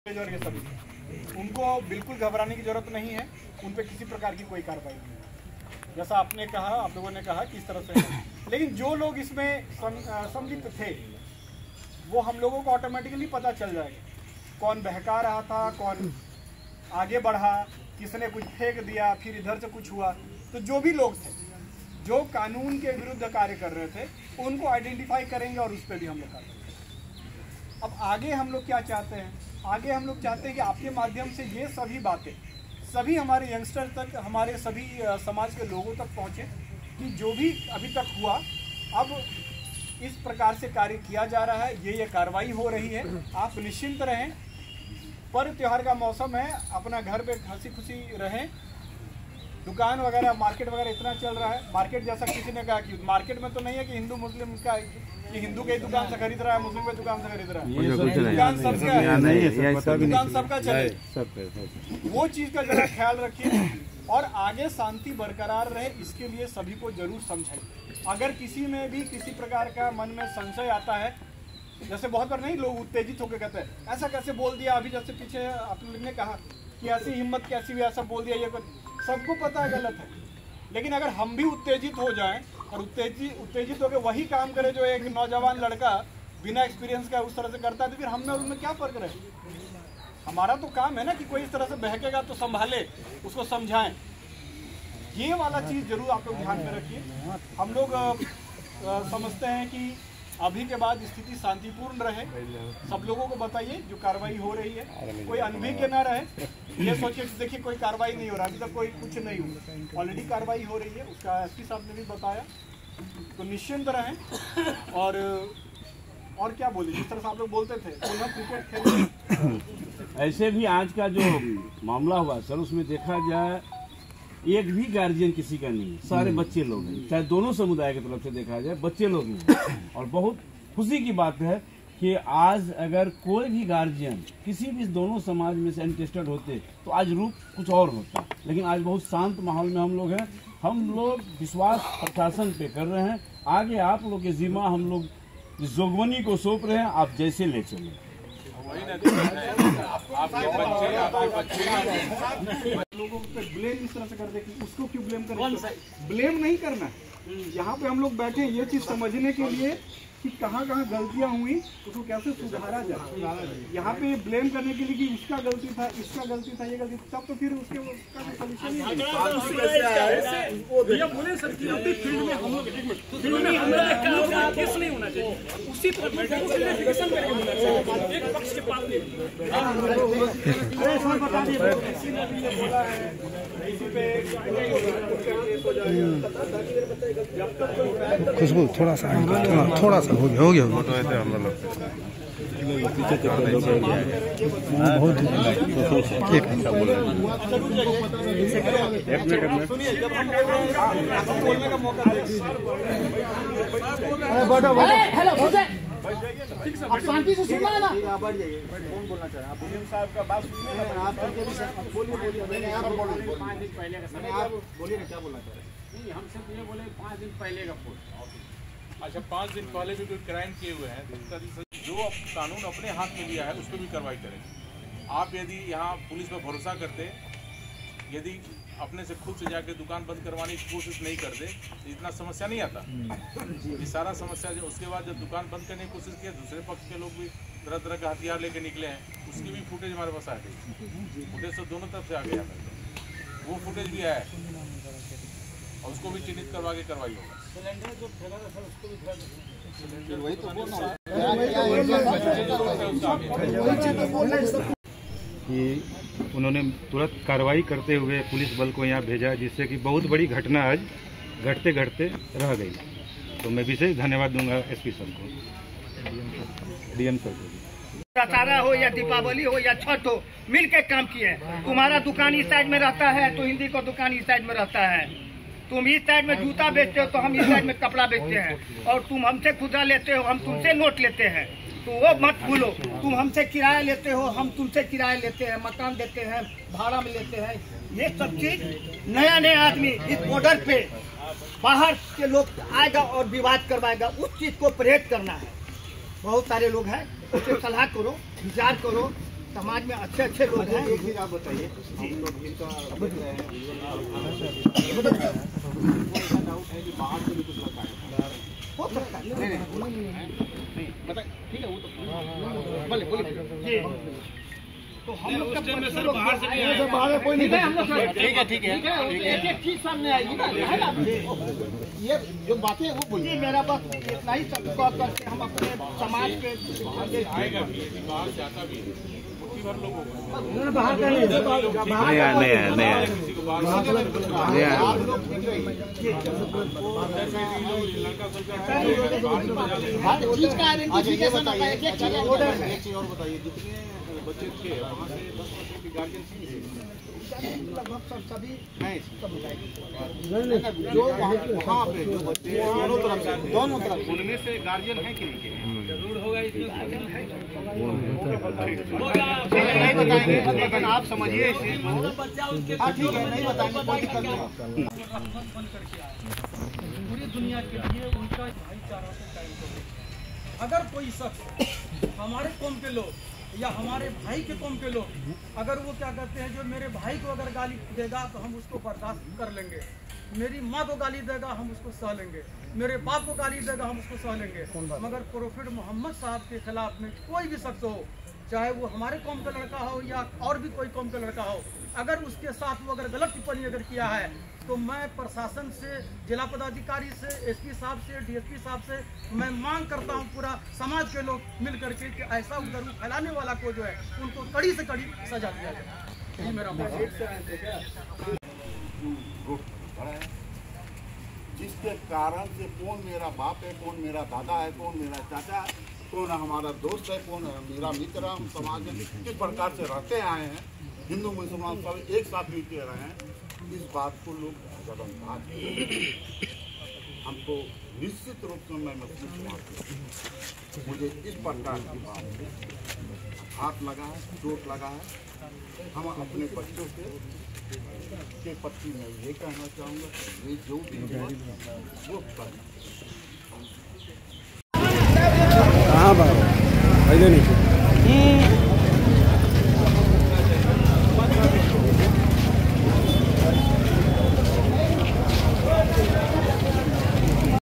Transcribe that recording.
और ये सभी उनको बिल्कुल घबराने की जरूरत नहीं है। उन पे किसी प्रकार की कोई कार्रवाई नहीं है। जैसा आपने कहा, आप लोगों ने कहा कि इस तरह से है। लेकिन जो लोग इसमें संलिप्त थे वो हम लोगों को ऑटोमेटिकली पता चल जाएगा कौन बहका रहा था, कौन आगे बढ़ा, किसने कुछ फेंक दिया, फिर इधर से कुछ हुआ। तो जो भी लोग थे जो कानून के विरुद्ध कार्य कर रहे थे उनको आइडेंटिफाई करेंगे और उस पर भी हम लोग कार्य करेंगे। अब आगे हम लोग क्या चाहते हैं? आगे हम लोग चाहते हैं कि आपके माध्यम से ये सभी बातें सभी हमारे यंगस्टर तक, हमारे सभी समाज के लोगों तक पहुँचे कि जो भी अभी तक हुआ अब इस प्रकार से कार्य किया जा रहा है, ये कार्रवाई हो रही है। आप निश्चिंत रहें, पर्व त्योहार का मौसम है, अपना घर पे हंसी खुशी रहें। दुकान वगैरह, मार्केट वगैरह इतना चल रहा है। मार्केट जैसा किसी ने कहा कि मार्केट में तो नहीं है कि हिंदू मुस्लिम का, कि हिंदू के दुकान से खरीद रहा है, मुस्लिम के दुकान से खरीद रहा है। दुकान सबका, दुकान सबका चले। वो चीज का जरा ख्याल रखिए और आगे शांति बरकरार रहे, इसके लिए सभी को जरूर समझाइए। अगर किसी में भी किसी प्रकार का मन में संशय आता है, जैसे बहुत बार नहीं लोग उत्तेजित होकर कहते हैं ऐसा कैसे बोल दिया, अभी जैसे पीछे आप लोग ने कहा कि ऐसी हिम्मत कैसी भी ऐसा बोल दिया, ये सबको पता है गलत है। लेकिन अगर हम भी उत्तेजित हो जाएं और उत्तेजित होकर वही काम करे जो एक नौजवान लड़का बिना एक्सपीरियंस का उस तरह से करता है, तो फिर हम में उनमें क्या फर्क रहे? हमारा तो काम है ना कि कोई इस तरह से बहकेगा तो संभाले, उसको समझाएं। ये वाला चीज जरूर आप लोग ध्यान में रखिए। हम लोग समझते हैं कि अभी के बाद स्थिति शांतिपूर्ण रहे। सब लोगों को बताइए जो कार्रवाई हो रही है, कोई अनभिज्ञ ना रहे। ये सोचिए कि देखिए कोई कार्रवाई नहीं हो रहा, अभी तक कोई कुछ नहीं हुआ, ऑलरेडी कार्रवाई हो रही है, उसका एसपी साहब ने भी बताया। तो निश्चिंत रहें और क्या बोले, जिस तरह से आप लोग बोलते थे पुनः क्रिकेट खेल। ऐसे भी आज का जो मामला हुआ सर, उसमें देखा जाए एक भी गार्जियन किसी का नहीं है, सारे बच्चे लोग हैं। चाहे दोनों समुदाय की तरफ से देखा जाए बच्चे लोग हैं। और बहुत खुशी की बात है कि आज अगर कोई भी गार्जियन किसी भी दोनों समाज में से इंटरेस्टेड होते तो आज रूप कुछ और होता। लेकिन आज बहुत शांत माहौल में हम लोग हैं। हम लोग विश्वास प्रशासन पे कर रहे हैं। आगे आप लोग के जिम्मा हम लोग जोगबनी को सौंप रहे हैं, आप जैसे ले चले। आपके लोगों पे ब्लेम इस तरह से कर दे कि उसको क्यों ब्लेम करें? ब्लेम नहीं करना। यहाँ पे हम लोग बैठे ये चीज समझने के लिए कि कहाँ कहाँ गलतियाँ हुई, उसको कैसे सुधारा जाए। यहाँ पे ब्लेम करने के लिए कि उसका गलती था, इसका गलती था, ये गलती, तब तो फिर उसका सोल्यूशन ही नहीं। बोले सर कि अभी फील्ड में हम लोग केस नहीं होना चाहिए, उसी तरह एक पक्ष के पास खुशबू थोड़ा सा हो गया फोटो है हम लोग शांति से सुनना है ना। बढ़ जाइए, कौन बोलना चाह रहे हैं? आप मुनीम साहब का बात सुनिए, आप बोलिए। मैंने आप 5 दिन पहले का समय, आप बोलिए ना क्या बोलना चाह रहे हैं? नहीं, हम सिर्फ ये बोले 5 दिन पहले का फोटो। अच्छा, 5 दिन पहले भी कोई क्राइम किए हुए हैं तो जो कानून अपने हाथ में लिया है उस पर भी कार्रवाई करेंगे। आप यदि यहाँ पुलिस पर भरोसा करते, यदि अपने से खुद से जाके दुकान बंद करवाने की कोशिश नहीं करते तो इतना समस्या नहीं आता। ये सारा समस्या जो उसके बाद जब दुकान बंद करने की कोशिश की, दूसरे पक्ष के लोग भी तरह तरह का हथियार लेके निकले हैं, उसकी भी फुटेज हमारे पास आ गई। फुटेज तो दोनों तरफ से आ गया, वो फुटेज भी आया और उसको भी चिन्हित करवा के कार्रवाई होगा। कि उन्होंने तुरंत कार्रवाई करते हुए पुलिस बल को यहाँ भेजा, जिससे कि बहुत बड़ी घटना आज घटते घटते रह गई। तो मैं विशेष धन्यवाद दूंगा एसपी सर को, डीएम सर को। दशहरा हो या दीपावली हो या छठ हो, मिल के काम किए। तुम्हारा दुकान इस साइड में रहता है तो हिंदी का दुकान इस साइड में रहता है। तुम इस साइड में जूता बेचते हो तो हम इस साइड में कपड़ा बेचते हैं। और तुम हमसे खुदा लेते हो, हम तुमसे नोट लेते हैं, तो वो मत भूलो। तुम हमसे किराया लेते हो, हम तुमसे किराया लेते हैं, मकान देते हैं, भाड़ा में लेते हैं। ये सब चीज नया आदमी इस बॉर्डर पे बाहर के लोग आएगा और विवाद करवाएगा, उस चीज को परहेज करना है। बहुत सारे लोग हैं, उससे सलाह करो, विचार करो, समाज में अच्छे अच्छे लोग हैं। एक चीज आप बताइए, हम लोग इनका देख रहे हैं, ऐसा डाउट है कि बाहर से भी कुछ लोग आए हो सकता है। नहीं बता, ठीक है वो तो बोले जी, तो हम लोग का बाहर से कोई नहीं है, हम लोग ठीक है एक एक चीज सामने आएगी ना, है ना? ये जो बातें हैं वो बोलिए। जी, मेरा बस इतना ही सब करके हम अपने समाज के आएगा भी, बाहर से आता भी मुट्ठी भर लोगों को नहीं किसी को बाहर चीज का आइडेंटिफिकेशन एक चीज और बताइए, जितने बच्चे थे वहाँ से 10% की गार्जियन लगभग सभी जो वहाँ पे जो बच्चे दोनों तरफ उनमें से गार्जियन है कि नहीं? जरूर होगा, इसमें नहीं बताएंगे, लेकिन आप समझिए इसे। हाँ ठीक है, नहीं बताएंगे, कोई दिक्कत नहीं। पूरी दुनिया के लिए उनका भाईचारा को कायम करो। अगर कोई शख्स हमारे कौम के लोग या हमारे भाई के कौम के लोग अगर वो क्या करते हैं, जो मेरे भाई को अगर गाली देगा तो हम उसको बर्दाश्त कर लेंगे, मेरी माँ को गाली देगा हम उसको सह लेंगे, मेरे बाप को गाली देगा हम उसको सह लेंगे, मगर प्रोफेट मोहम्मद साहब के खिलाफ में कोई भी शख्स हो, चाहे वो हमारे कौम का लड़का हो या और भी कोई कौम का लड़का हो, अगर उसके साथ वो अगर गलत टिप्पणी अगर किया है तो मैं प्रशासन से, जिला पदाधिकारी से, एसपी साहब से, डीएसपी साहब से मैं मांग करता हूं, पूरा समाज के लोग मिल करके कि ऐसा उधर फैलाने वाला को जो है उनको कड़ी से कड़ी सजा दिया जाए। यही मेरा मांग है। जिसके कारण से कौन मेरा बाप है, कौन मेरा दादा है, कौन मेरा चाचा है, कौन हमारा दोस्त है, कौन मेरा मित्र है, हम समाज में किस प्रकार से रहते आए हैं, हिंदू मुसलमान सब एक साथ मिलते रहे हैं, इस बात को लोग नजरअंदाज हमको निश्चित रूप से मैं महसूस हुआ मुझे इस प्रकार की बात हाथ लगा है, चोट लगा है। हम अपने बच्चों के प्रति मैं ये कहना चाहूँगा, ये जो भी हुआ वो कहाँ बात